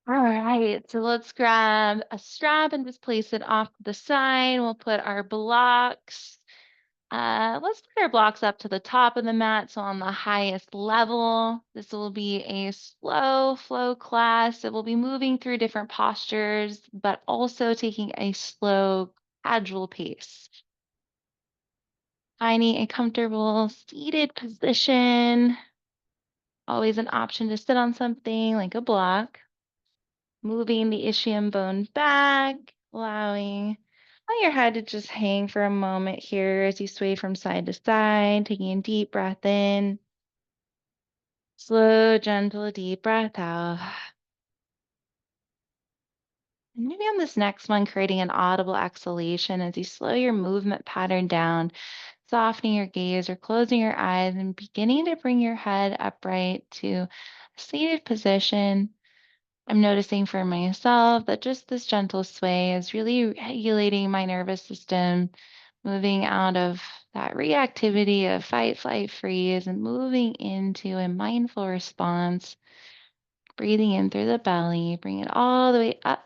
All right, so let's grab a strap and just place it off to the side. We'll put our blocks. Let's put our blocks up to the top of the mat, so on the highest level. This will be a slow flow class. It will be moving through different postures, but also taking a slow, gradual pace. Finding a comfortable seated position. Always an option to sit on something like a block. Moving the ischium bone back, allowing your head to just hang for a moment here as you sway from side to side, taking a deep breath in. Slow, gentle, deep breath out. And maybe on this next one, creating an audible exhalation as you slow your movement pattern down, softening your gaze or closing your eyes and beginning to bring your head upright to a seated position. I'm noticing for myself that just this gentle sway is really regulating my nervous system, moving out of that reactivity of fight, flight, freeze, and moving into a mindful response, breathing in through the belly, bring it all the way up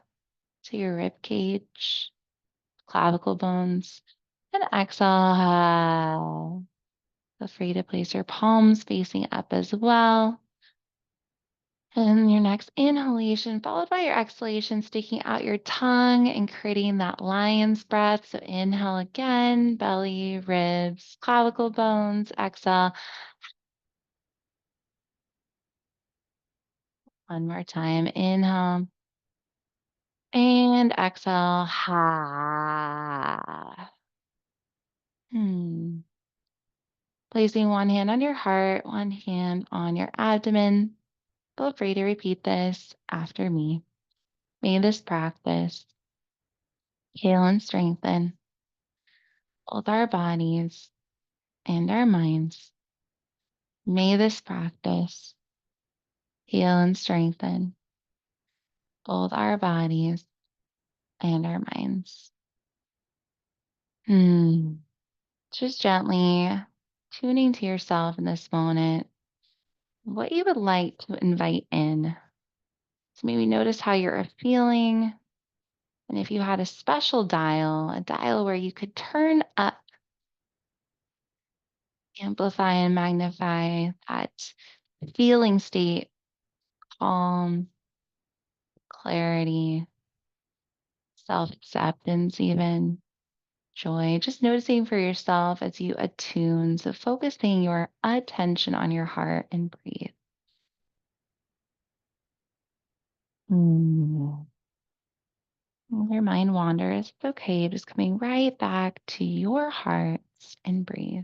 to your rib cage, clavicle bones, and exhale. Feel free to place your palms facing up as well. And your next inhalation, followed by your exhalation, sticking out your tongue and creating that lion's breath. So inhale again, belly, ribs, clavicle bones. Exhale. One more time. Inhale and exhale. Ha. Hmm. Placing one hand on your heart, one hand on your abdomen. Feel free to repeat this after me. May this practice heal and strengthen both our bodies and our minds. May this practice heal and strengthen both our bodies and our minds. Just gently tuning to yourself in this moment, what you would like to invite in. So maybe notice how you're feeling. And if you had a special dial, a dial where you could turn up, amplify and magnify that feeling state, calm, clarity, self acceptance, even joy, just noticing for yourself as you attune. So focusing your attention on your heart and breathe. Mm. When your mind wanders, it's okay. Just coming right back to your heart and breathe.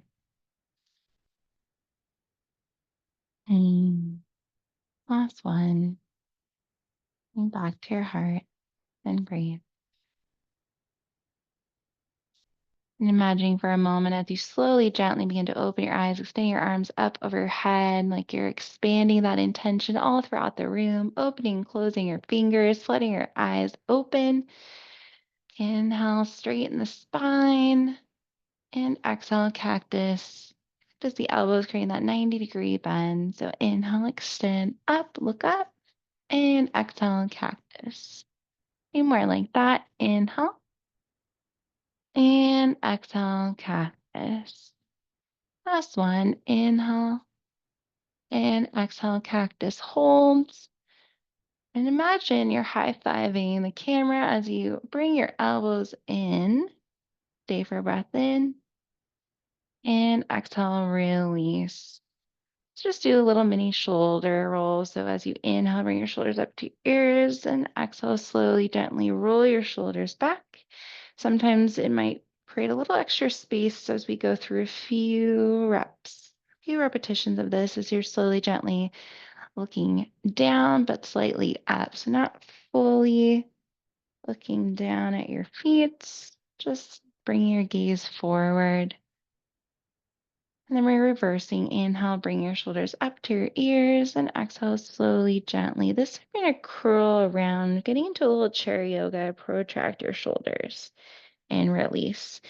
Mm. Last one. And back to your heart and breathe. And imagining for a moment as you slowly, gently begin to open your eyes, extending your arms up over your head, like you're expanding that intention all throughout the room, opening, closing your fingers, letting your eyes open. Inhale, straighten the spine, and exhale, cactus. Just the elbows creating that 90-degree bend. So inhale, extend up, look up, and exhale, cactus. Be more like that. Inhale, and exhale, cactus. Last one, inhale and exhale, cactus holds. And imagine you're high-fiving the camera as you bring your elbows in. Stay for breath in and exhale, release. Just do a little mini shoulder roll. So as you inhale, bring your shoulders up to your ears and exhale, slowly, gently roll your shoulders back. Sometimes it might create a little extra space as we go through a few reps, a few repetitions of this as you're slowly, gently looking down, but slightly up. So not fully looking down at your feet, just bringing your gaze forward. And then we're reversing. Inhale, bring your shoulders up to your ears, and exhale slowly, gently. This we're going to curl around, getting into a little chair yoga. Protract your shoulders and release.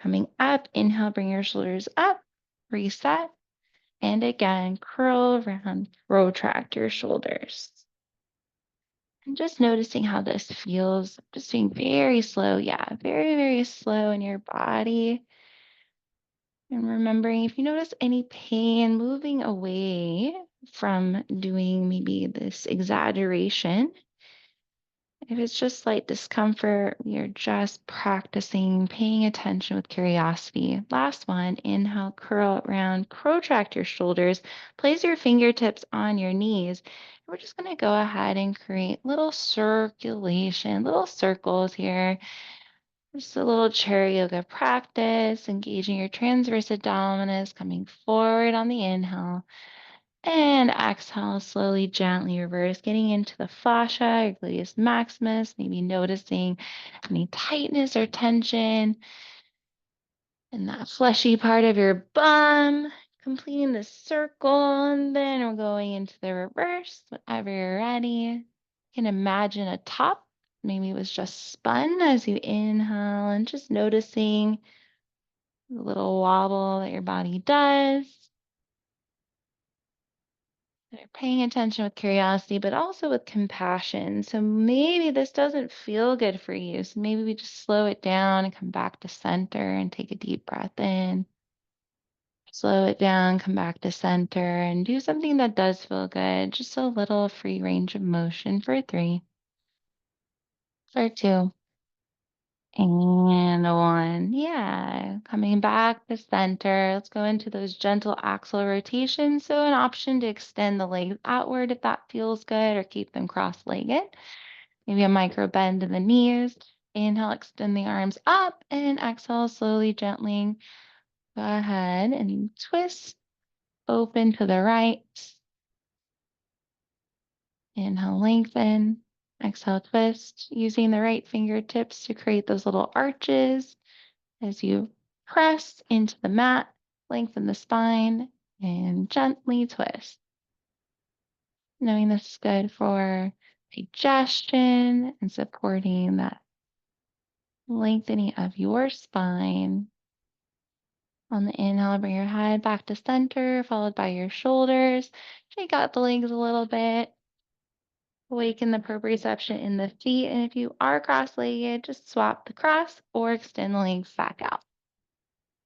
Coming up, inhale, bring your shoulders up, reset, and again, curl around, protract your shoulders. And just noticing how this feels, just being very slow. Yeah, very, very slow in your body. And remembering if you notice any pain moving away from doing maybe this exaggeration, if it's just slight discomfort, you're just practicing paying attention with curiosity. Last one, inhale, curl around, protract your shoulders, place your fingertips on your knees. We're just going to go ahead and create little circulation, little circles here. Just a little chair yoga practice, engaging your transverse abdominis, coming forward on the inhale. And exhale, slowly, gently reverse, getting into the fascia, your gluteus maximus, maybe noticing any tightness or tension in that fleshy part of your bum. Completing the circle, and then we're going into the reverse whenever you're ready. You can imagine a top. Maybe it was just spun as you inhale and just noticing the little wobble that your body does. They're paying attention with curiosity, but also with compassion. So maybe this doesn't feel good for you. So maybe we just slow it down and come back to center and take a deep breath in. Slow it down, come back to center, and do something that does feel good. Just a little free range of motion for 3, for 2, and 1. Yeah, coming back to center. Let's go into those gentle axle rotations. So an option to extend the legs outward if that feels good, or keep them cross-legged. Maybe a micro bend in the knees. Inhale, extend the arms up, and exhale, slowly, gently go ahead and twist, open to the right. Inhale, lengthen. Exhale, twist, using the right fingertips to create those little arches as you press into the mat, lengthen the spine, and gently twist. Knowing this is good for digestion and supporting that lengthening of your spine. On the inhale, bring your head back to center, followed by your shoulders. Shake out the legs a little bit. Awaken the proprioception in the feet. And if you are cross-legged, just swap the cross or extend the legs back out.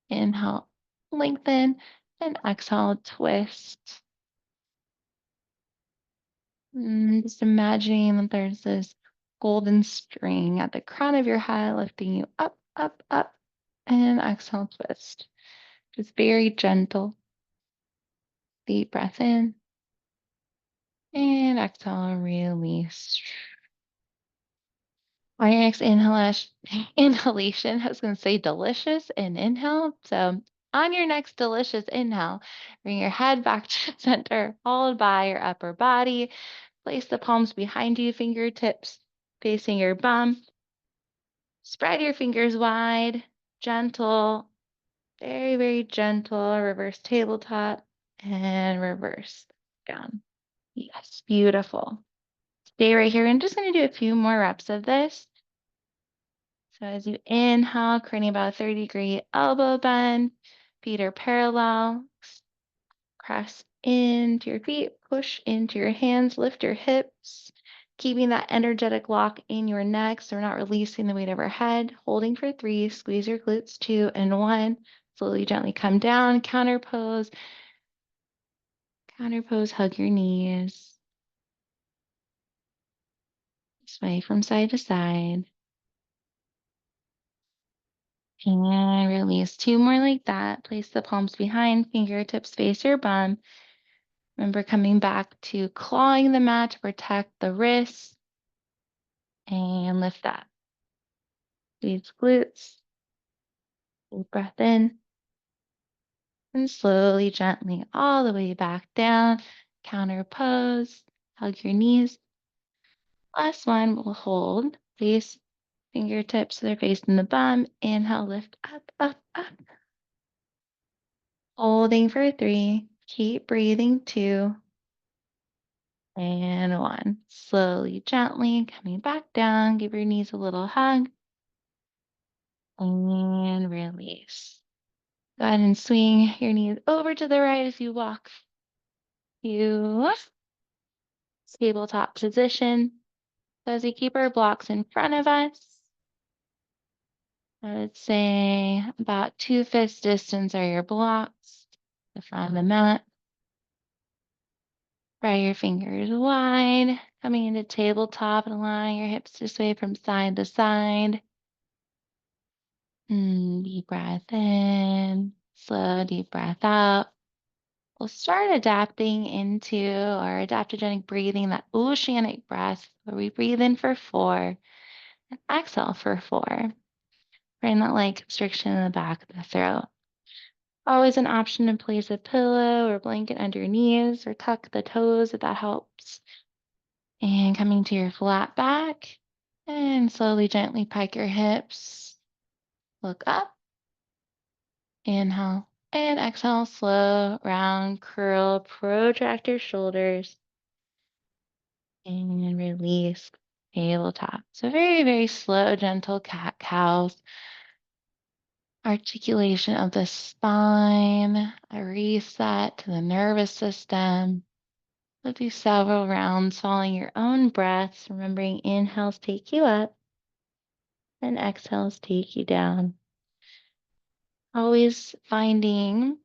Inhale, lengthen, and exhale, twist. Just imagining that there's this golden string at the crown of your head, lifting you up, up, up, and exhale, twist. Just very gentle. Deep breath in and exhale, release. My next inhalation, I was going to say delicious and inhale. So on your next delicious inhale, bring your head back to center, followed by your upper body. Place the palms behind you, fingertips facing your bum. Spread your fingers wide, gentle, very, very gentle. Reverse tabletop and reverse down. Yes, beautiful. Stay right here. I'm just going to do a few more reps of this. So as you inhale, creating about a 30-degree elbow bend, feet are parallel. Press into your feet, push into your hands, lift your hips, keeping that energetic lock in your neck so we're not releasing the weight of our head. Holding for 3, squeeze your glutes, 2 and 1. Slowly, gently come down, counter pose, hug your knees. Sway from side to side. And release 2 more like that. Place the palms behind, fingertips face your bum. Remember coming back to clawing the mat to protect the wrists. And lift that. Squeeze glutes. Deep breath in. And slowly, gently, all the way back down. Counter pose. Hug your knees. Last one, we'll hold. Face fingertips so they're facing the bum. Inhale, lift up, up, up. Holding for 3. Keep breathing, 2. And 1. Slowly, gently coming back down. Give your knees a little hug. And release. Go ahead and swing your knees over to the right as you walk to tabletop position. So as we keep our blocks in front of us, I would say about 2 fists distance are your blocks, the front of the mat. Spread your fingers wide, coming into tabletop and allowing your hips to sway from side to side. Deep breath in, slow, deep breath out. We'll start adapting into our adaptogenic breathing, that oceanic breath, where we breathe in for 4 and exhale for 4. Bring that light constriction in the back of the throat. Always an option to place a pillow or blanket under your knees or tuck the toes if that helps. And coming to your flat back and slowly, gently pike your hips. Look up. Inhale and exhale. Slow, round, curl, protract your shoulders. And release, tabletop. So very, very slow, gentle cat cows. Articulation of the spine, a reset to the nervous system. We'll do several rounds following your own breaths, remembering inhales take you up and exhales take you down. Always finding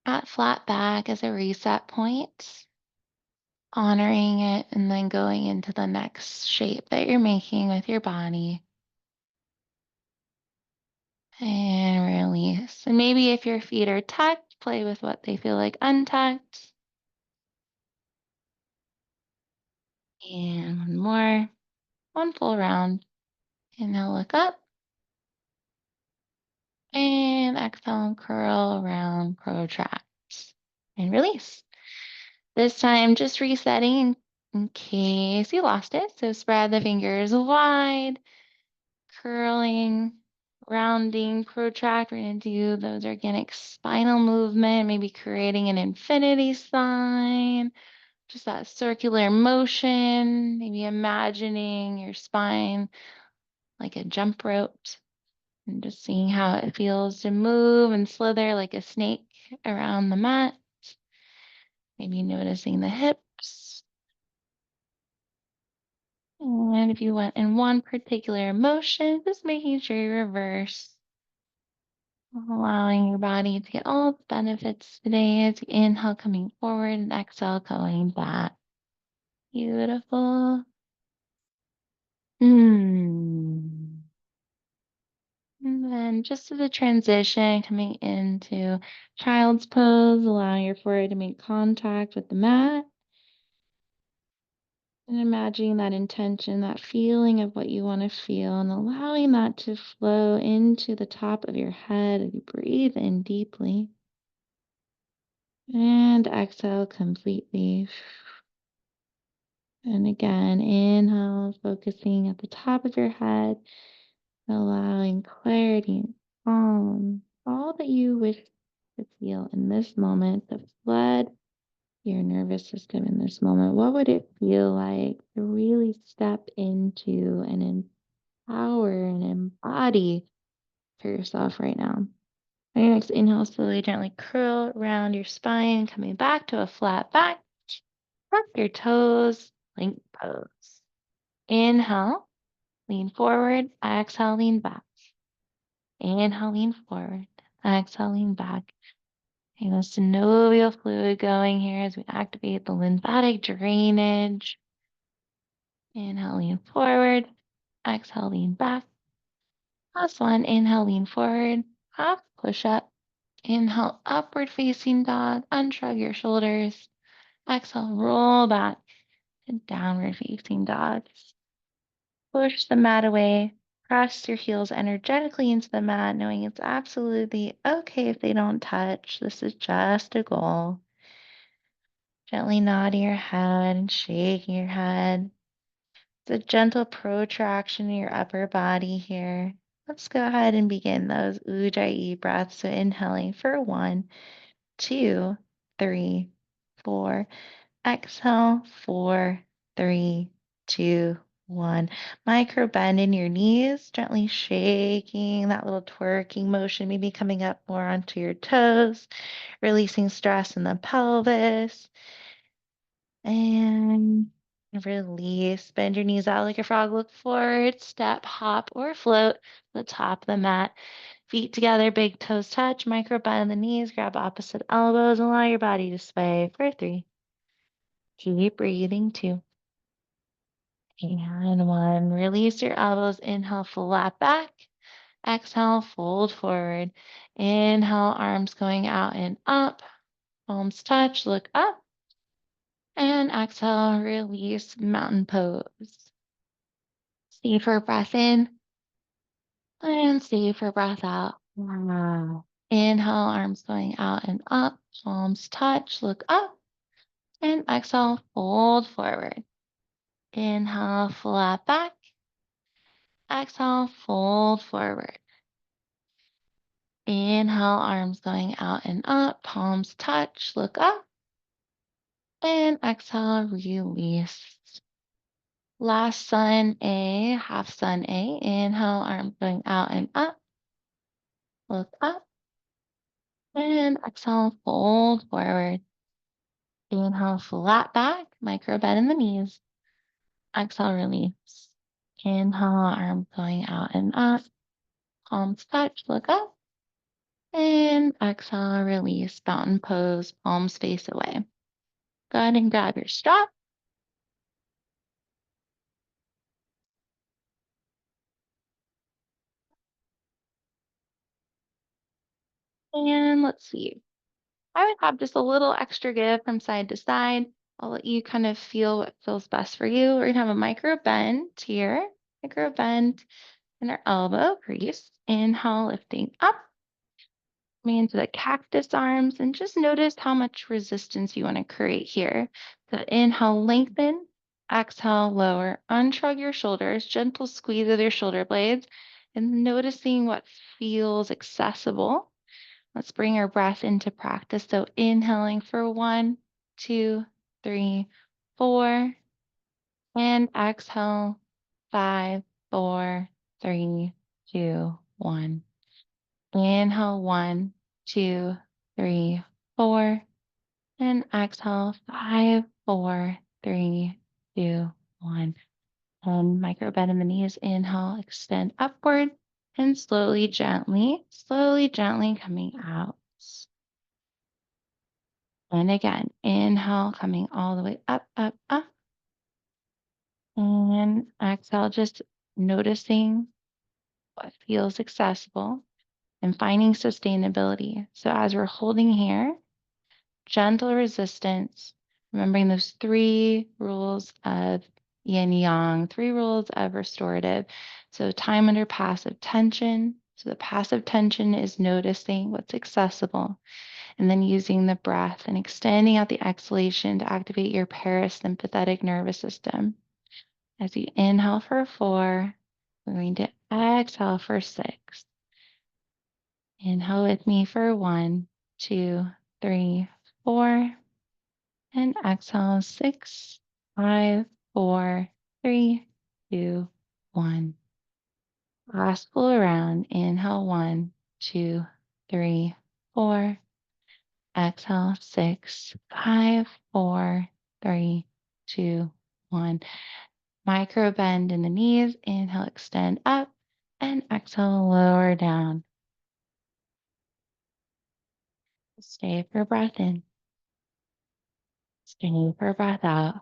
that flat back as a reset point, honoring it, and then going into the next shape that you're making with your body. And release. And maybe if your feet are tucked, play with what they feel like untucked. And one more, one full round. And now look up and exhale, curl around, protract, and release. This time, just resetting in case you lost it. So spread the fingers wide, curling, rounding, protract. We're going to do those organic spinal movement, maybe creating an infinity sign, just that circular motion, maybe imagining your spine like a jump rope and just seeing how it feels to move and slither like a snake around the mat. Maybe noticing the hips. And if you went in one particular motion, just making sure you reverse, allowing your body to get all the benefits today as you inhale, coming forward, and exhale, going back. Beautiful. Mm. And then just as a transition, coming into child's pose, allowing your forehead to make contact with the mat. And imagining that intention, that feeling of what you want to feel, and allowing that to flow into the top of your head as you breathe in deeply. And exhale completely. And again, inhale, focusing at the top of your head, allowing clarity and calm, all that you wish to feel in this moment, to flood your nervous system in this moment. What would it feel like to really step into and empower and embody for yourself right now? On your next inhale, slowly, gently curl around your spine, coming back to a flat back. Tuck your toes, plank pose. Inhale, lean forward. Exhale, lean back. Inhale, lean forward. Exhale, lean back. Feel the synovial fluid going here as we activate the lymphatic drainage. Inhale, lean forward. Exhale, lean back. Last one. Inhale, lean forward. Half push up. Inhale, upward facing dog. Unshrug your shoulders. Exhale, roll back to downward facing dog. Push the mat away. Press your heels energetically into the mat, knowing it's absolutely okay if they don't touch. This is just a goal. Gently nodding your head and shaking your head. It's a gentle protraction in your upper body here. Let's go ahead and begin those Ujjayi breaths. So inhaling for 1, 2, 3, 4. Exhale, 4, 3, 2, 1. Micro bend in your knees, gently shaking that little twerking motion, maybe coming up more onto your toes, releasing stress in the pelvis. And Release. Bend your knees out like a frog. Look forward. Step, hop, or float to the top of the mat. Feet together, big toes touch. Micro bend the knees. Grab opposite elbows. Allow your body to sway for 3. Keep breathing. 2. And 1. Release your elbows. Inhale, flat back. Exhale, fold forward. Inhale, arms going out and up. Palms touch. Look up. And exhale, release, mountain pose. Stay for a breath in and stay for a breath out. Wow. Inhale, arms going out and up, palms touch, look up, and exhale, fold forward. Inhale, flat back. Exhale, fold forward. Inhale, arms going out and up, palms touch, look up, and exhale, release. Last sun A, half sun A. Inhale, arms going out and up. Look up. And exhale, fold forward. Inhale, flat back. Micro bend in the knees. Exhale, release. Inhale, arms going out and up. Palms touch. Look up. And exhale, release. Mountain pose. Palms face away. Go ahead and grab your strap. And let's see. I would have just a little extra give from side to side. I'll let you kind of feel what feels best for you. We're gonna have a micro bend here, micro bend in our elbow crease. Inhale, lifting up, coming into the cactus arms, and just notice how much resistance you want to create here. So inhale, lengthen. Exhale, lower. Unshrug your shoulders, gentle squeeze of your shoulder blades, and noticing what feels accessible. Let's bring our breath into practice. So inhaling for 1, 2, 3, 4, and exhale 5, 4, 3, 2, 1. Inhale 1, 2, 3, 4, and exhale 5, 4, 3, 2, 1. And micro bend in the knees. Inhale, extend upward, and slowly, gently coming out. And again, inhale, coming all the way up, up, up. And exhale, just noticing what feels accessible and finding sustainability. So as we're holding here, gentle resistance, remembering those 3 rules of yin yang, 3 rules of restorative. So time under passive tension. So the passive tension is noticing what's accessible, and then using the breath and extending out the exhalation to activate your parasympathetic nervous system. As you inhale for 4, we're going to exhale for 6. Inhale with me for 1, 2, 3, 4, and exhale 6, 5, 4, 3, 2, 1. Last pull around. Inhale 1, 2, 3, 4. Exhale 6, 5, 4, 3, 2, 1. Micro bend in the knees. Inhale, extend up, and exhale, lower down. Stay for breath in. Stay for breath out.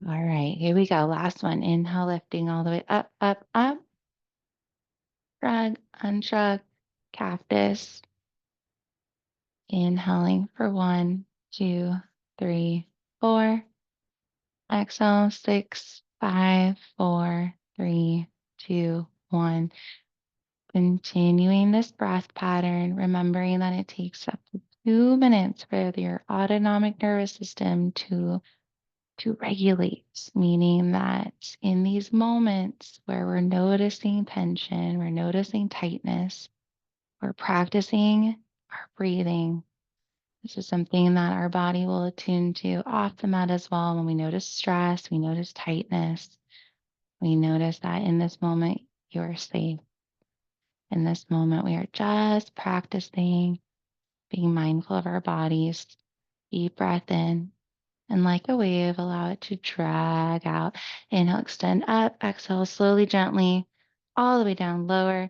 All right, here we go. Last one. Inhale, lifting all the way up, up, up. Shrug, unshrug, cactus. Inhaling for 1, 2, 3, 4. Exhale, 6, 5, 4, 3, 2, 1. Continuing this breath pattern, remembering that it takes up to 2 minutes for your autonomic nervous system to regulate, meaning that in these moments where we're noticing tension, we're noticing tightness, we're practicing our breathing. This is something that our body will attune to off the mat as well. When we notice stress, we notice tightness, we notice that in this moment, you're safe. In this moment, we are just practicing being mindful of our bodies. Deep breath in And like a wave, allow it to drag out. Inhale, extend up. Exhale, slowly, gently, all the way down lower.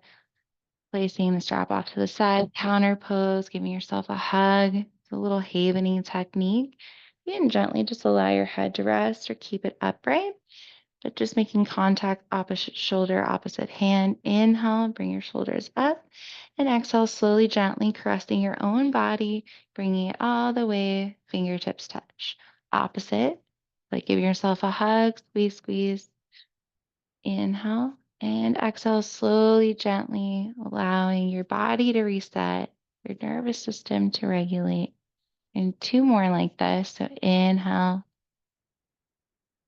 Placing the strap off to the side, counter pose, giving yourself a hug. It's a little havening technique. You can gently just allow your head to rest or keep it upright, but just making contact, opposite shoulder, opposite hand. Inhale, bring your shoulders up, and exhale, slowly, gently caressing your own body, bringing it all the way, fingertips touch. Opposite, like giving yourself a hug, squeeze, squeeze. Inhale and exhale slowly, gently, allowing your body to reset, your nervous system to regulate. And two more like this. So inhale,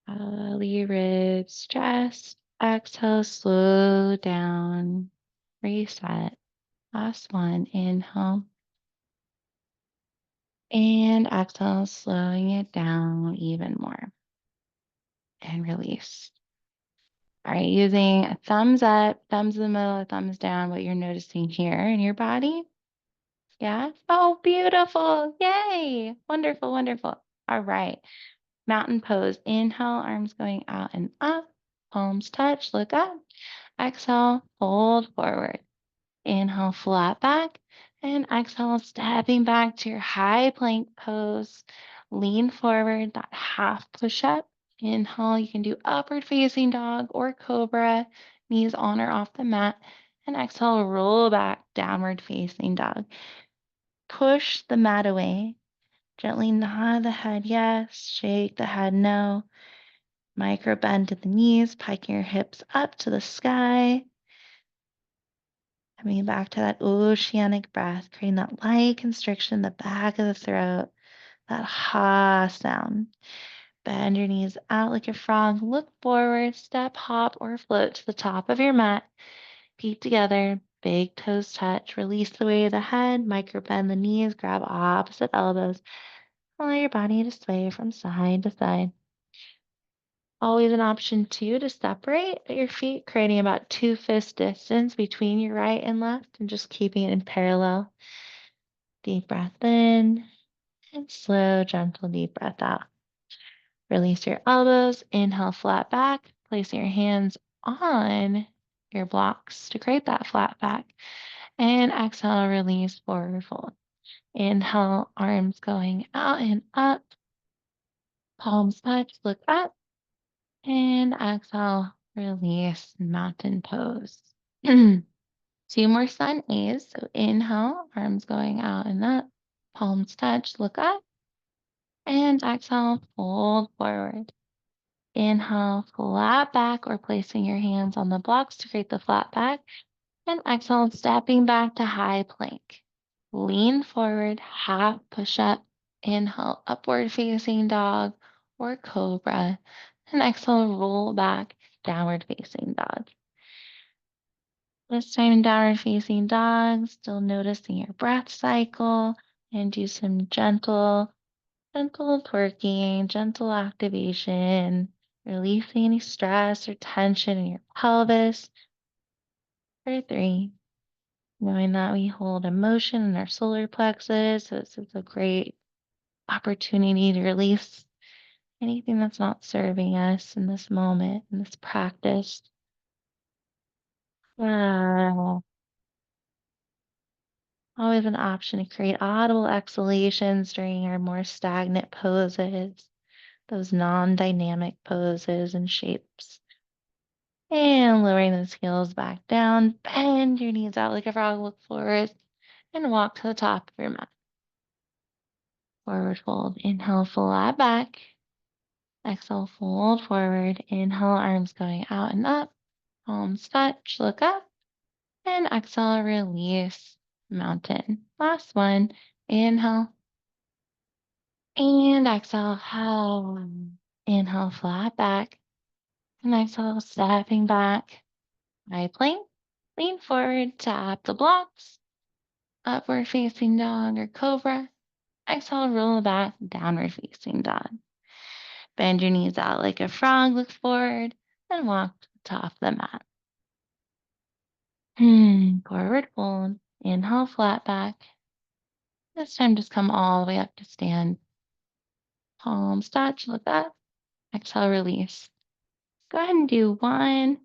belly, ribs, chest. Exhale, slow down, reset. Last one, inhale. And exhale, slowing it down even more. And release. All right, using a thumbs up, thumbs in the middle, thumbs down, what you're noticing here in your body. Yeah. Oh, beautiful. Yay. Wonderful, wonderful. All right. Mountain pose. Inhale, arms going out and up. Palms touch, look up. Exhale, fold forward. Inhale, flat back. And exhale, stepping back to your high plank pose. Lean forward, that half push up. Inhale, you can do upward facing dog or cobra, knees on or off the mat. And exhale, roll back, downward facing dog. Push the mat away. Gently nod the head yes, shake the head no. Micro bend to the knees, piking your hips up to the sky. Coming back to that oceanic breath, creating that light constriction in the back of the throat, that ha sound. Bend your knees out like a frog. Look forward, step, hop, or float to the top of your mat. Feet together, big toes touch. Release the weight of the head, micro bend the knees, grab opposite elbows. Allow your body to sway from side to side. Always an option too to separate your feet, creating about 2 fist distance between your right and left and just keeping it in parallel. Deep breath in and slow, gentle, deep breath out. Release your elbows, inhale, flat back, placing your hands on your blocks to create that flat back. And exhale, release, forward fold. Inhale, arms going out and up, palms touch, look up. And exhale, release, mountain pose. 2 more sun A's. So inhale, arms going out and up, palms touch, look up. And exhale, fold forward. Inhale, flat back or placing your hands on the blocks to create the flat back. And exhale, stepping back to high plank. Lean forward, half push up. Inhale, upward facing dog or cobra. And exhale, roll back, downward facing dog. This time in downward facing dog, still noticing your breath cycle, and do some gentle twerking, gentle activation, releasing any stress or tension in your pelvis. For 3, knowing that we hold emotion in our solar plexus, so this is a great opportunity to release anything that's not serving us in this moment, in this practice. Ah, always an option to create audible exhalations during our more stagnant poses, those non-dynamic poses and shapes. And lowering those heels back down, bend your knees out like a frog, look forward, and walk to the top of your mat. Forward fold, inhale, flat back. Exhale, fold forward. Inhale, arms going out and up. Palms touch, look up. And exhale, release, mountain. Last one, inhale. And exhale, inhale, flat back. And exhale, stepping back. High plank. Lean forward, tap the blocks. Upward facing dog or cobra. Exhale, roll back, downward facing dog. Bend your knees out like a frog, look forward, and walk to the top of the mat. Forward fold. Inhale, flat back. This time just come all the way up to stand. palms touch, look up, exhale, release. Go ahead and do one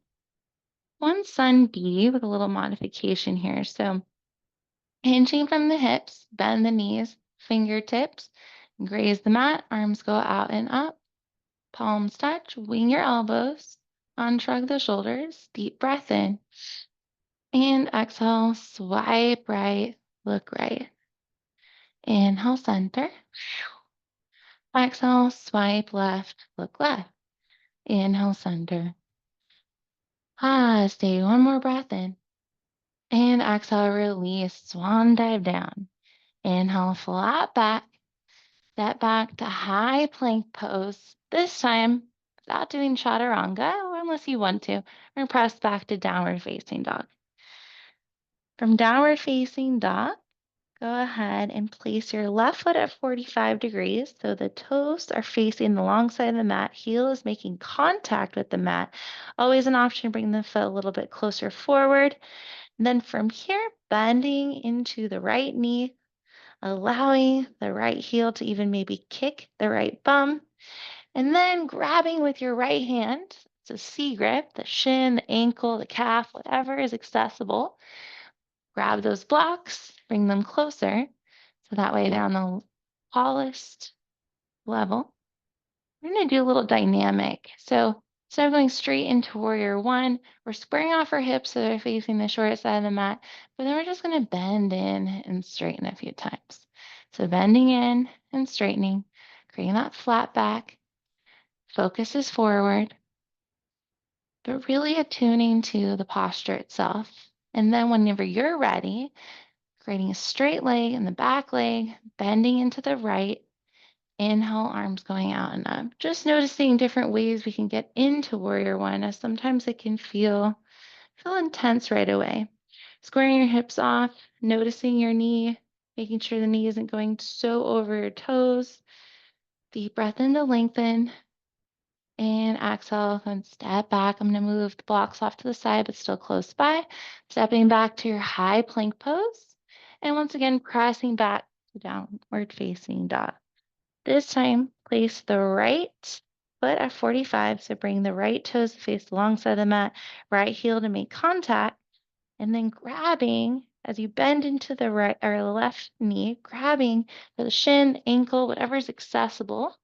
sun B with a little modification here. So hinging from the hips, bend the knees, fingertips, graze the mat, arms go out and up, palms touch, wing your elbows, unshrug the shoulders, deep breath in, and exhale, swipe right, look right. Inhale, center. Exhale, swipe left, look left. Inhale, center. Stay one more breath in. And exhale, release, swan dive down. Inhale, flat back. Step back to high plank pose. This time, without doing chaturanga, or unless you want to, we're gonna press back to downward facing dog. From downward facing dog, go ahead and place your left foot at 45 degrees so the toes are facing the long side of the mat. Heel is making contact with the mat. Always an option to bring the foot a little bit closer forward. And then from here, bending into the right knee, allowing the right heel to even maybe kick the right bum. And then grabbing with your right hand, it's a C grip, the shin, the ankle, the calf, whatever is accessible. Grab those blocks, bring them closer. So that way they're on the tallest level. We're going to do a little dynamic. So instead of going straight into warrior one, we're squaring off our hips so they're facing the short side of the mat, but then we're just going to bend in and straighten a few times. So bending in and straightening, creating that flat back. Focus is forward, but really attuning to the posture itself. And then whenever you're ready, creating a straight leg in the back leg, bending into the right. Inhale, arms going out and up. Just noticing different ways we can get into warrior one, as sometimes it can feel intense right away. Squaring your hips off, noticing your knee, making sure the knee isn't going so over your toes. Deep breath in to lengthen. And exhale, then step back. I'm going to move the blocks off to the side, but still close by. Stepping back to your high plank pose. And once again, pressing back to downward facing dog. This time, place the right foot at 45. So bring the right toes to face the long side of the mat, right heel to make contact. And then grabbing as you bend into the right or left knee, grabbing for the shin, ankle, whatever is accessible,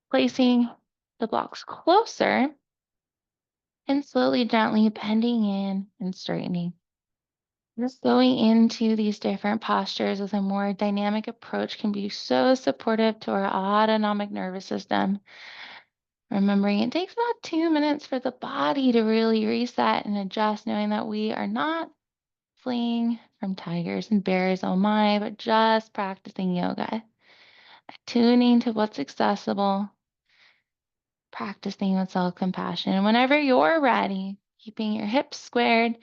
placing the blocks closer and slowly, gently bending in and straightening. Just going into these different postures with a more dynamic approach can be so supportive to our autonomic nervous system. Remembering it takes about 2 minutes for the body to really reset and adjust, knowing that we are not fleeing from tigers and bears, oh my, but just practicing yoga, tuning to what's accessible, practicing with self compassion. And whenever you're ready, keeping your hips squared,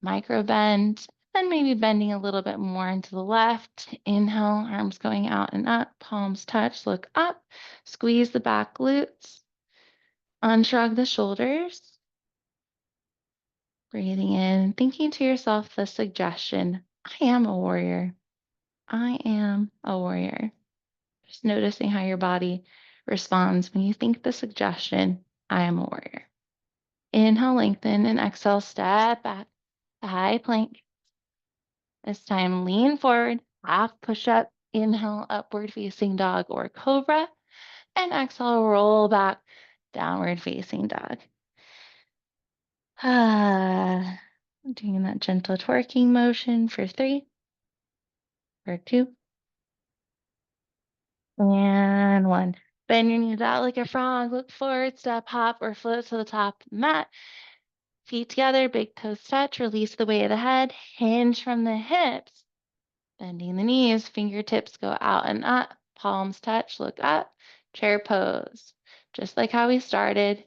micro bend, then maybe bending a little bit more into the left. Inhale, arms going out and up, palms touch, look up, squeeze the back glutes, unshrug the shoulders, breathing in, thinking to yourself the suggestion, I am a warrior. I am a warrior. Just noticing how your body responds when you think the suggestion, I am a warrior. Inhale, lengthen, and exhale, step back to high plank. This time, lean forward, half push up, inhale, upward facing dog or cobra, and exhale, roll back, downward facing dog. Doing that gentle twerking motion for 3, for 2, and 1. Bend your knees out like a frog, look forward, step, hop, or float to the top of the mat. Feet together, big toes touch, release the weight of the head, hinge from the hips. Bending the knees, fingertips go out and up, palms touch, look up, chair pose. Just like how we started.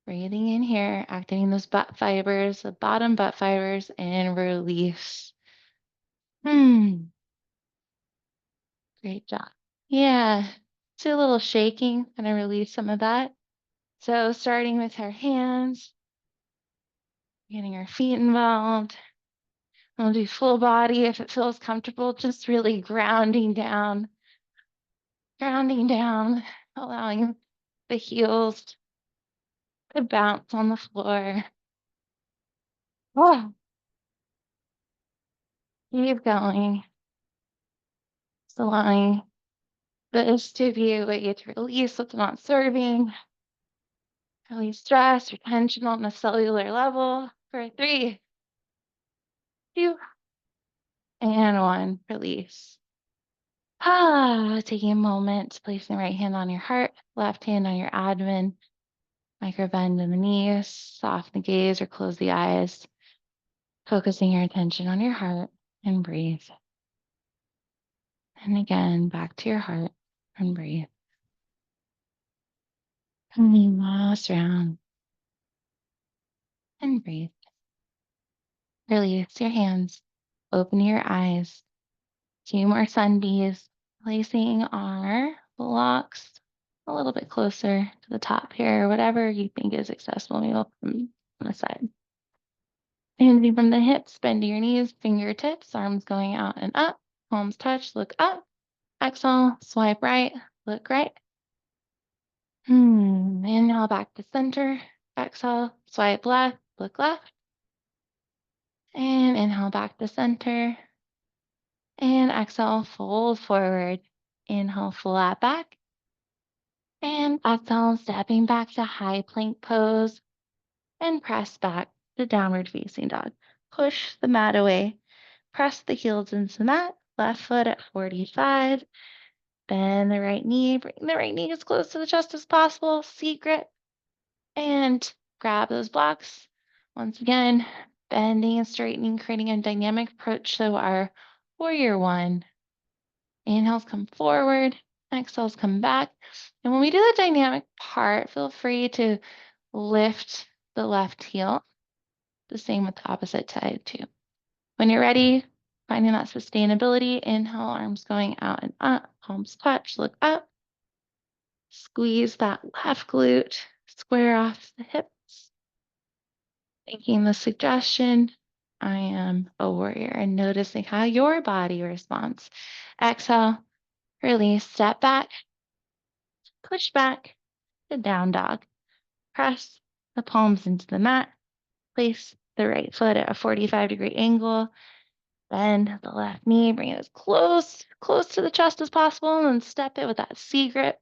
Breathing in here, activating those butt fibers, the bottom butt fibers, and release. Great job. Yeah, do a little shaking, gonna release some of that. So starting with our hands, getting our feet involved. We'll do full body if it feels comfortable, just really grounding down grounding down, allowing the heels to bounce on the floor. Oh, keep going. Just allowing this to be a way to release what's not serving, release stress or tension on a cellular level for 3, 2, and 1. Release. Taking a moment, placing the right hand on your heart, left hand on your abdomen, micro bend in the knees, soften the gaze or close the eyes, focusing your attention on your heart and breathe. And again, back to your heart and breathe. And last round and breathe. Release your hands, open your eyes. 2 more sunbeams, placing our blocks a little bit closer to the top here, whatever you think is accessible. Maybe I'll put them on the side. Handing from the hips, bend to your knees, fingertips, arms going out and up, palms touch, look up. Exhale, swipe right, look right. Inhale back to center. Exhale, swipe left, look left. And inhale back to center. And exhale, fold forward. Inhale, flat back. And exhale, stepping back to high plank pose. And press back to downward facing dog. Push the mat away. Press the heels into the mat. Left foot at 45. Bend the right knee. Bring the right knee as close to the chest as possible. Secret. And grab those blocks. Once again, bending and straightening, creating a dynamic approach to our warrior 1. Inhales come forward, exhales come back. And when we do the dynamic part, feel free to lift the left heel. The same with the opposite side too. When you're ready, finding that sustainability, inhale, arms going out and up, palms touch, look up. Squeeze that left glute, square off the hips. Thinking the suggestion, I am a warrior, and noticing how your body responds. Exhale, release, step back, push back to down dog. Press the palms into the mat. Place the right foot at a 45-degree angle. Bend the left knee, bring it as close to the chest as possible, and then step it with that C grip.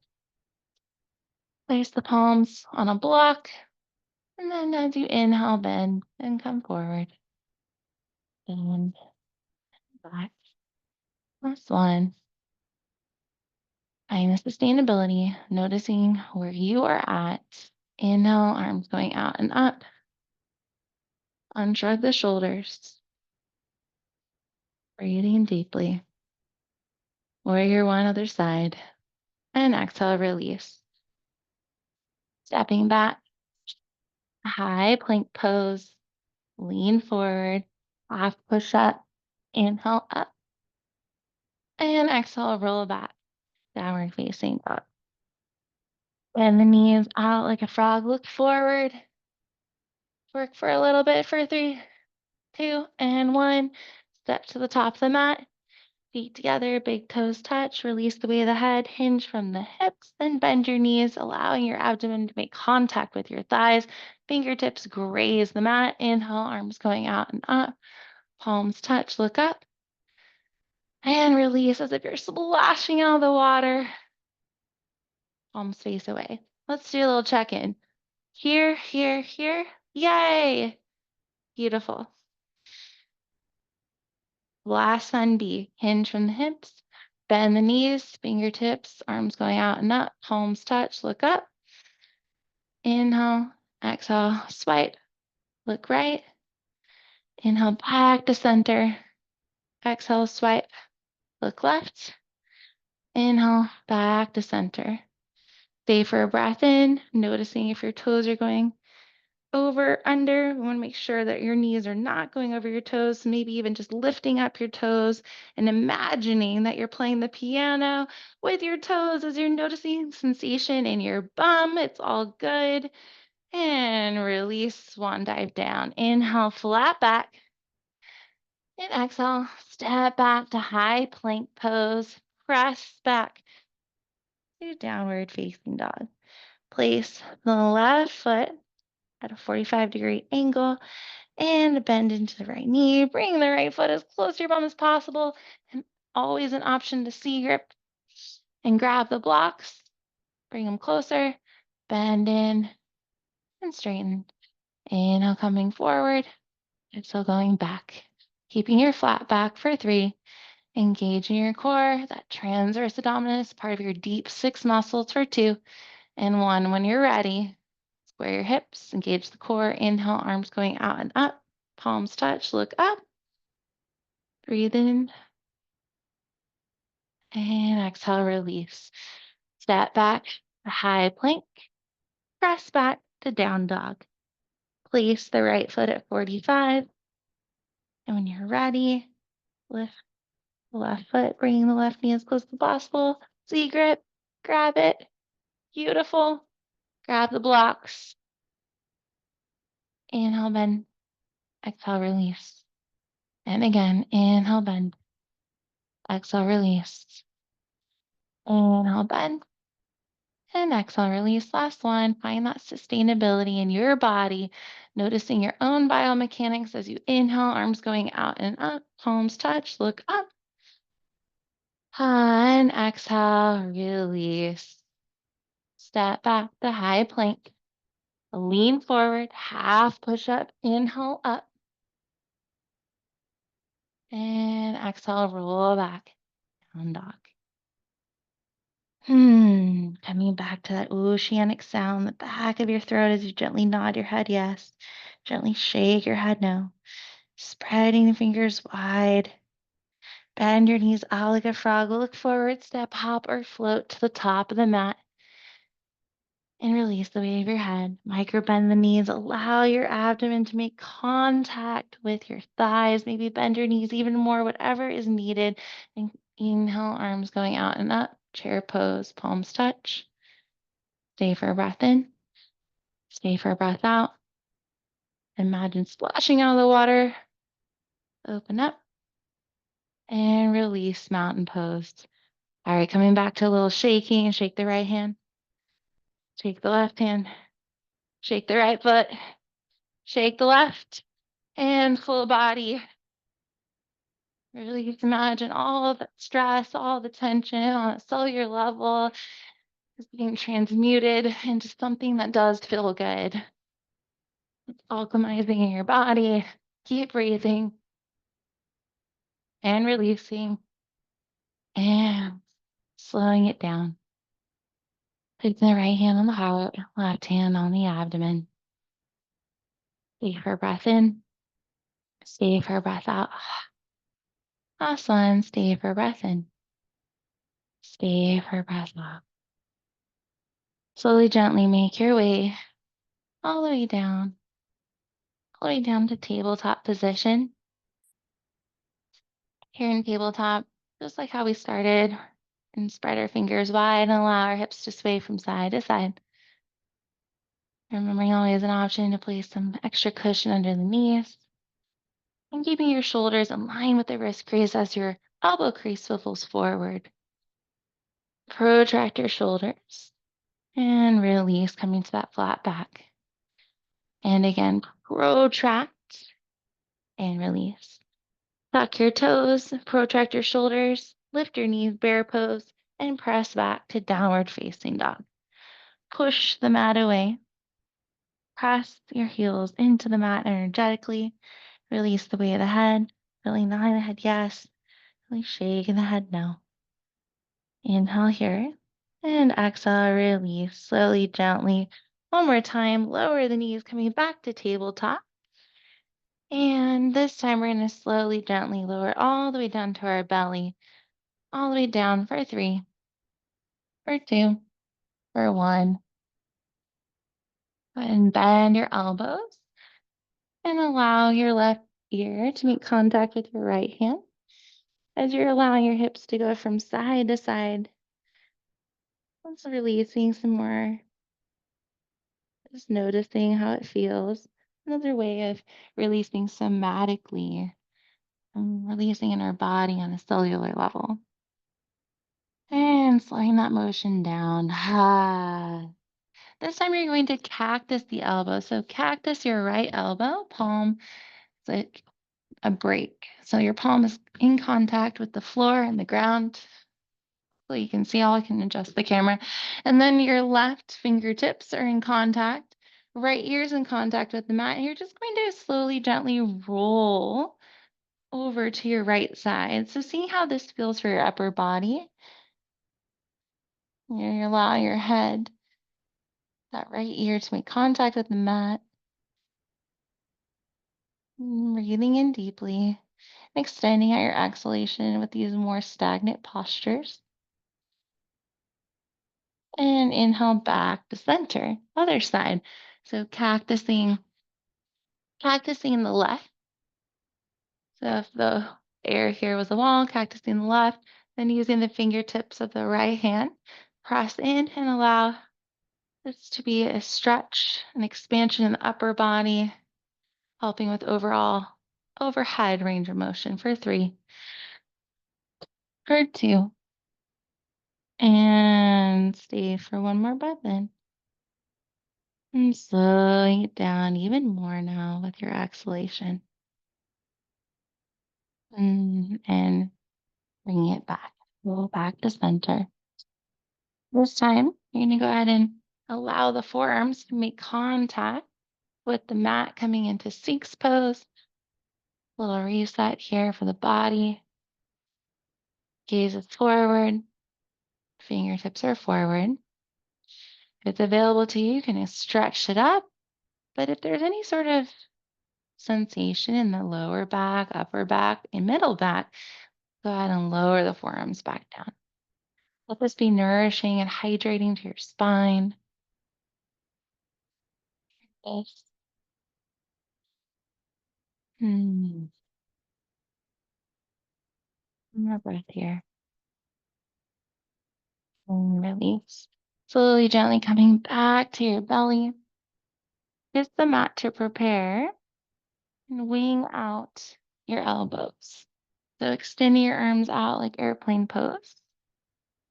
Place the palms on a block, and then as you inhale, bend and come forward. And back. Last one. Find the sustainability, noticing where you are at. Inhale, arms going out and up. Unshrug the shoulders. Breathing deeply. Warrior 1, other side. And exhale, release. Stepping back. High plank pose. Lean forward. Half push up. Inhale up. And exhale, roll back. Downward facing dog. Bend the knees out like a frog. Look forward. Work for a little bit for 3, 2, and 1. Step to the top of the mat. Feet together, big toes touch. Release the weight of the head. Hinge from the hips. Then bend your knees, allowing your abdomen to make contact with your thighs. Fingertips graze the mat. Inhale, arms going out and up. Palms touch. Look up. And release as if you're splashing out of the water. Palms face away. Let's do a little check-in. Here, here, here. Yay! Beautiful. Last sun B. Hinge from the hips. Bend the knees, fingertips, arms going out and up. Palms touch. Look up. Inhale. Exhale. Swipe. Look right. Inhale back to center. Exhale. Swipe. Look left. Inhale back to center. Stay for a breath in, noticing if your toes are going over, under. We want to make sure that your knees are not going over your toes, maybe even just lifting up your toes and imagining that you're playing the piano with your toes as you're noticing sensation in your bum. It's all good. And release, swan dive down. Inhale, flat back. And exhale, step back to high plank pose. Press back to downward facing dog. Place the left foot at a 45-degree angle and bend into the right knee. Bring the right foot as close to your bum as possible. And always an option to C grip and grab the blocks. Bring them closer. Bend in and straighten. Inhale, coming forward. Exhale, going back. Keeping your flat back for 3. Engaging your core, that transverse abdominis, part of your deep 6 muscles for 2. And 1, when you're ready, square your hips, engage the core. Inhale, arms going out and up. Palms touch, look up. Breathe in. And exhale, release. Step back, a high plank. Press back to down dog. Place the right foot at 45. And when you're ready, lift the left foot, bringing the left knee as close as possible. Z grip, grab it. Beautiful. Grab the blocks. Inhale, bend. Exhale, release. And again, inhale, bend. Exhale, release. Inhale, bend. And exhale, release. Last one. Find that sustainability in your body, noticing your own biomechanics as you inhale, arms going out and up, palms touch, look up. And exhale, release. Step back to high plank. Lean forward, half push up, inhale up. And exhale, roll back, down dog. Coming back to that oceanic sound, the back of your throat as you gently nod your head yes. Gently shake your head no. Spreading the fingers wide. Bend your knees out like a frog. Look forward, step, hop, or float to the top of the mat. And release the weight of your head. Micro bend the knees. Allow your abdomen to make contact with your thighs. Maybe bend your knees even more, whatever is needed. And inhale, arms going out and up. Chair pose, palms touch. Stay for a breath in. Stay for a breath out. Imagine splashing out of the water. Open up. And release, mountain pose. All right, coming back to a little shaking. Shake the right hand. Shake the left hand. Shake the right foot. Shake the left. And full body. Really imagine all the stress, all the tension on a cellular level is being transmuted into something that does feel good. It's alchemizing in your body. Keep breathing and releasing and slowing it down. Placing the right hand on the heart, left hand on the abdomen. Stay for a breath in. Stay for a breath out. Last one. Stay for a breath in. Stay for a breath out. Slowly, gently make your way all the way down. All the way down to tabletop position. Here in tabletop, just like how we started, and spread our fingers wide and allow our hips to sway from side to side. Remembering always an option to place some extra cushion under the knees. And keeping your shoulders in line with the wrist crease as your elbow crease swivels forward. Protract your shoulders and release, coming to that flat back. And again, protract and release. Tuck your toes, protract your shoulders, lift your knees, bear pose, and press back to downward facing dog. Push the mat away. Press your heels into the mat energetically. Release the weight of the head. Really nodding the head yes. Really shaking the head no. Inhale here. And exhale, release. Slowly, gently. One more time. Lower the knees, coming back to tabletop. And this time we're going to slowly, gently lower all the way down to our belly. All the way down for 3, for 2, for 1. And bend your elbows. And allow your left ear to make contact with your right hand as you're allowing your hips to go from side to side. Also releasing some more, just noticing how it feels. Another way of releasing somatically, releasing in our body on a cellular level. And slowing that motion down. Ah. This time you're going to cactus the elbow. So cactus your right elbow, palm is like a break. So your palm is in contact with the floor and the ground. So you can see all, I can adjust the camera. And then your left fingertips are in contact. Right ear's in contact with the mat. And you're just going to slowly, gently roll over to your right side. So see how this feels for your upper body. You allow your head, that right ear, to make contact with the mat. Breathing in deeply, extending out your exhalation with these more stagnant postures. And inhale back to center, other side. So cactusing the left. So if the air here was a wall, cactusing the left, then using the fingertips of the right hand, press in and allow this to be a stretch, an expansion in the upper body, helping with overall overhead range of motion for 3, for 2, and stay for 1 more breath in. And slowing it down even more now with your exhalation. And bring it back. Roll back to center. This time, you're going to go ahead and allow the forearms to make contact with the mat, coming into Sphinx pose. Little reset here for the body. Gaze is forward. Fingertips are forward. If it's available to you, you can stretch it up. But if there's any sort of sensation in the lower back, upper back, and middle back, go ahead and lower the forearms back down. Let this be nourishing and hydrating to your spine. Yes. One more breath here. And release. Slowly, gently coming back to your belly. Use the mat to prepare and wing out your elbows. So extending your arms out like airplane pose.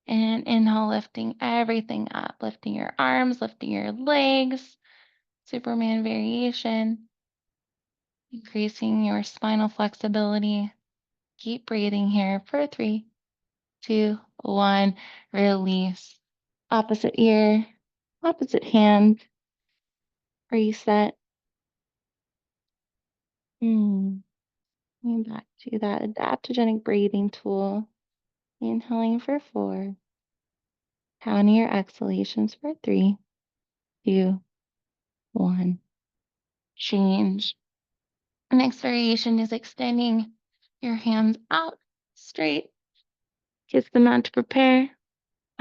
And inhale, lifting everything up, lifting your arms, lifting your legs, Superman variation, increasing your spinal flexibility. Keep breathing here for 3, 2, 1. Release. Opposite ear, opposite hand, reset. Going back to that adaptogenic breathing tool. Inhaling for 4. Counting your exhalations for 3, 2, 1. Change. Next variation is extending your hands out straight. Kiss the mat to prepare.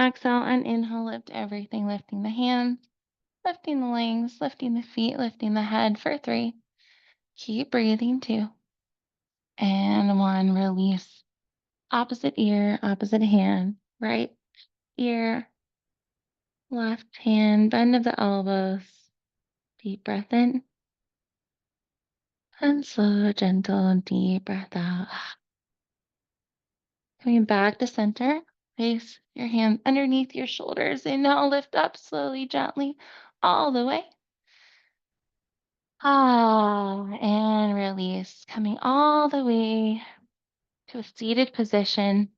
Exhale and inhale, lift everything, lifting the hands, lifting the legs, lifting the feet, lifting the head for 3. Keep breathing, 2. And 1, release. Opposite ear, opposite hand, right ear, left hand, bend of the elbows. Deep breath in. And slow, gentle, deep breath out. Coming back to center, place your hands underneath your shoulders. Inhale, lift up slowly, gently, all the way. And release, coming all the way to a seated position.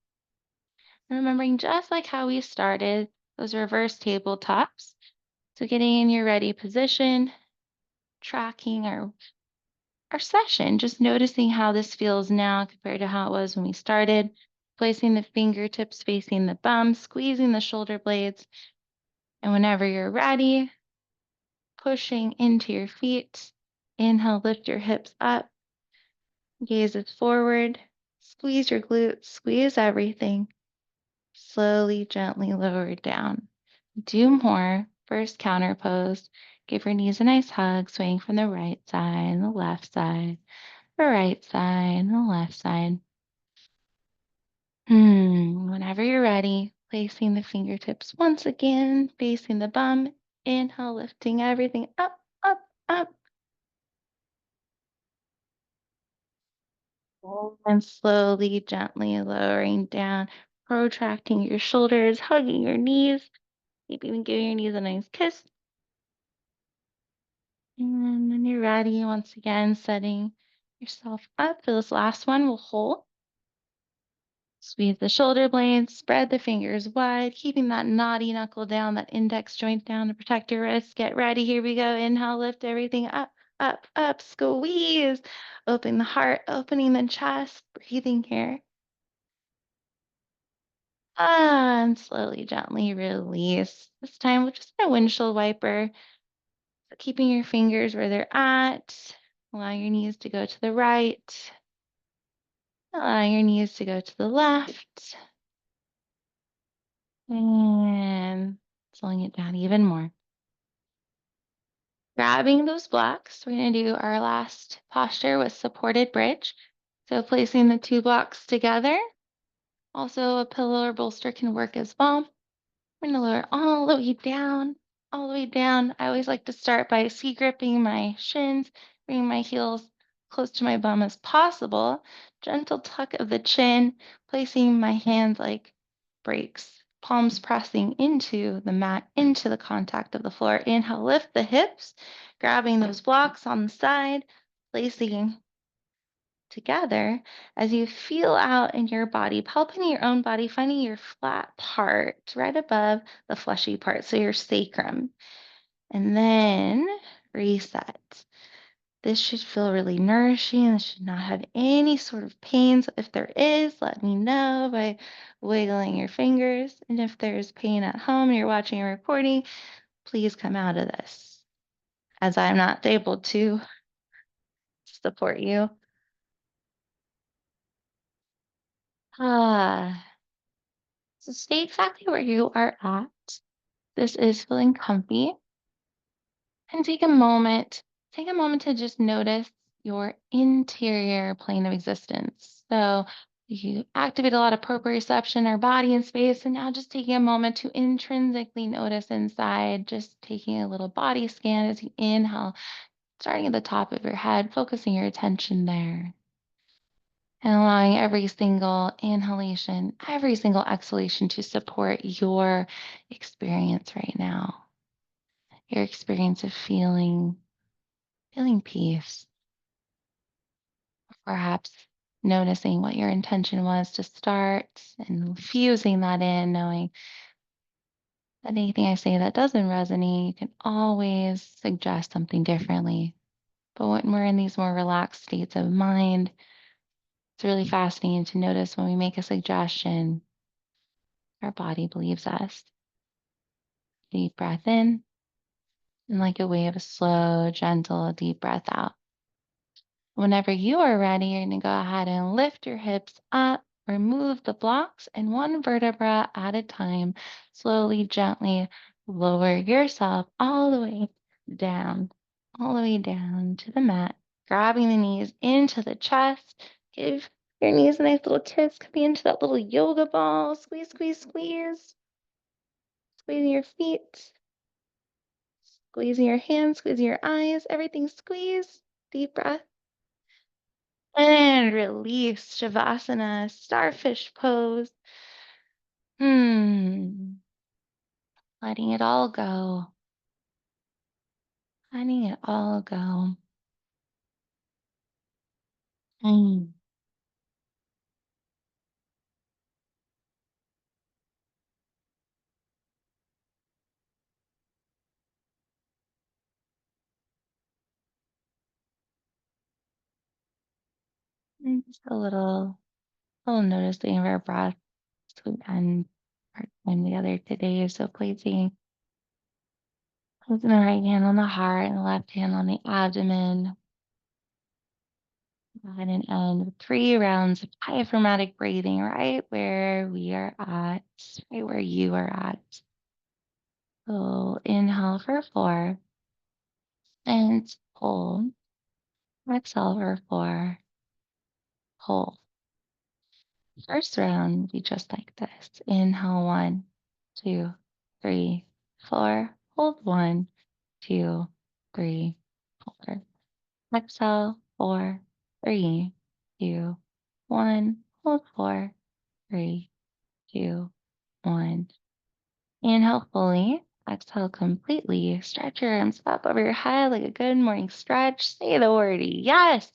Remembering just like how we started, those reverse tabletops. So getting in your ready position, tracking our session, just noticing how this feels now compared to how it was when we started. Placing the fingertips facing the bum, squeezing the shoulder blades. And whenever you're ready, pushing into your feet. Inhale, lift your hips up. Gaze is forward. Squeeze your glutes, squeeze everything. Slowly, gently lower it down. Do more. First counter pose. Give your knees a nice hug, swaying from the right side and the left side, the right side and the left side. Whenever you're ready, placing the fingertips once again, facing the bum. Inhale, lifting everything up, up, up. And slowly, gently lowering down. protracting your shoulders, hugging your knees, maybe even giving your knees a nice kiss. And when you're ready, once again, setting yourself up for this last one, we'll hold. Squeeze the shoulder blades, spread the fingers wide, keeping that naughty knuckle down, that index joint down to protect your wrist. Get ready. Here we go. Inhale, lift everything up, up, up. Squeeze. Open the heart, opening the chest, breathing here. And slowly, gently release. This time, we're just a windshield wiper. So keeping your fingers where they're at. Allow your knees to go to the right. Allow your knees to go to the left. And slowing it down even more. Grabbing those blocks, we're going to do our last posture with supported bridge. So placing the two blocks together. Also, a pillow or bolster can work as well. I'm going to lower all the way down, all the way down. I always like to start by gripping my shins, bringing my heels close to my bum as possible. Gentle tuck of the chin, placing my hands like brakes, palms pressing into the mat, into the contact of the floor. Inhale, lift the hips, grabbing those blocks on the side, placing together as you feel out in your body, palpating your own body, finding your flat part right above the fleshy part, so your sacrum. And then reset. This should feel really nourishing. This should not have any sort of pains. If there is, let me know by wiggling your fingers. And if there's pain at home and you're watching a recording, please come out of this, as I'm not able to support you. Ah. So stay exactly where you are at. This is feeling comfy. And take a moment to just notice your interior plane of existence. So you activate a lot of proprioception, our body and space, and now just taking a moment to intrinsically notice inside, just taking a little body scan as you inhale, starting at the top of your head, focusing your attention there. And allowing every single inhalation, every single exhalation to support your experience right now. Your experience of feeling peace. Perhaps noticing what your intention was to start and fusing that in, knowing that anything I say that doesn't resonate, you can always suggest something differently. But when we're in these more relaxed states of mind, it's really fascinating to notice when we make a suggestion, our body believes us. Deep breath in, and like a wave, a slow, gentle, deep breath out. Whenever you are ready, you're going to go ahead and lift your hips up, remove the blocks, and one vertebra at a time, slowly, gently lower yourself all the way down, all the way down to the mat, grabbing the knees into the chest. Give your knees a nice little kiss, coming into that little yoga ball. Squeeze, squeeze, squeeze. Squeezing your feet, squeezing your hands, squeezing your eyes, everything squeeze. Deep breath. And release. Shavasana, starfish pose. Hmm. Letting it all go. Letting it all go. Hmm. And just little noticing of our breath as we end our time together today. So placing the right hand on the heart and the left hand on the abdomen. Go ahead and end with 3 rounds of diaphragmatic breathing right where we are at, right where you are at. So inhale for 4 and hold. Exhale for 4, hold. First round will be just like this. Inhale 1, 2, 3, 4. Hold 1, 2, 3, 4. Exhale 4, 3, 2, 1. Hold 4, 3, two, one. Inhale fully. Exhale completely. Stretch your arms up over your head like a good morning stretch. Say the word yes.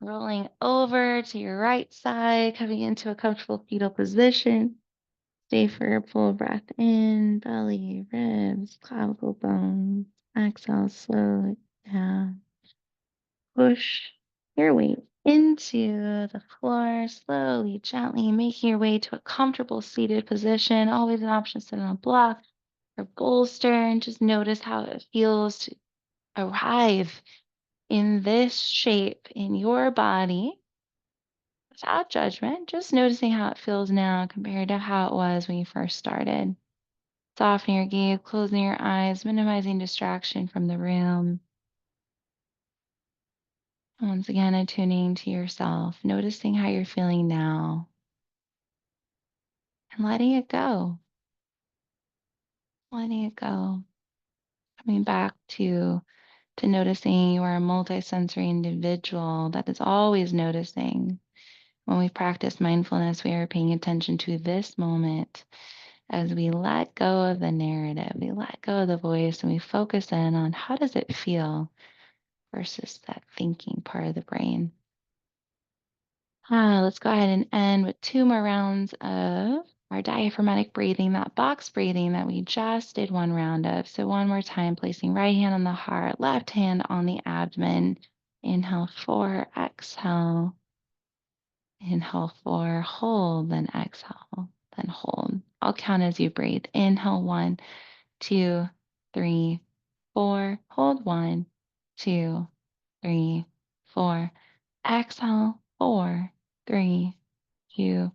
Rolling over to your right side, coming into a comfortable fetal position. Stay for a full breath in, belly, ribs, clavicle bones. Exhale slowly down. Push your weight into the floor, slowly, gently making your way to a comfortable seated position. Always an option to sit on a block or bolster, and just notice how it feels to arrive in this shape in your body without judgment, just noticing how it feels now compared to how it was when you first started. Softening your gaze, closing your eyes, minimizing distraction from the room. Once again, attuning to yourself, noticing how you're feeling now, and letting it go, letting it go. Coming back to noticing you are a multisensory individual that is always noticing. When we practice mindfulness, we are paying attention to this moment as we let go of the narrative, we let go of the voice, and we focus in on how does it feel versus that thinking part of the brain. Let's go ahead and end with two more rounds of our diaphragmatic breathing, that box breathing that we just did one round of. So one more time, placing right hand on the heart, left hand on the abdomen. Inhale 4, exhale. Inhale 4, hold, then exhale, then hold. I'll count as you breathe. Inhale 1, 2, 3, 4. Hold 1, 2, 3, 4. Exhale 4, 3, 2,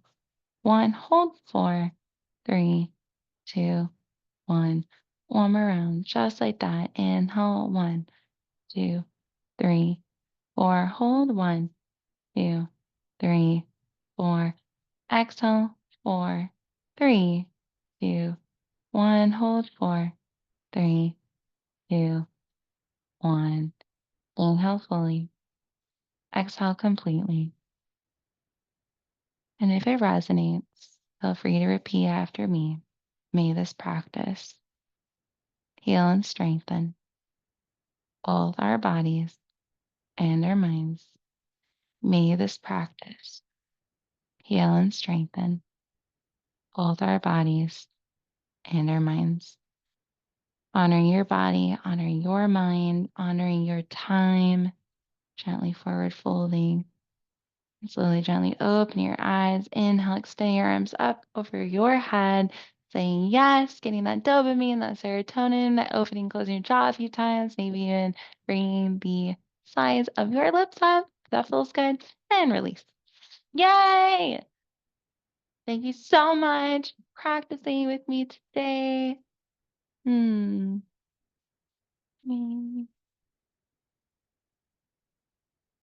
1. Hold 4, 3, 2, 1. One more round, just like that. Inhale 1, 2, 3, 4. Hold 1, 2, 3, 4. Exhale 4, 3, 2, 1. Hold 4, 3, 2, 1. Inhale fully. Exhale completely. And if it resonates, feel free to repeat after me. May this practice heal and strengthen both our bodies and our minds. May this practice heal and strengthen both our bodies and our minds. Honoring your body, honoring your mind, honoring your time, gently forward folding. And slowly, gently open your eyes. Inhale, extend your arms up over your head, saying yes, getting that dopamine, that serotonin, that opening, closing your jaw a few times, maybe even bringing the size of your lips up. That feels good. And release. Yay! Thank you so much for practicing with me today. Hmm.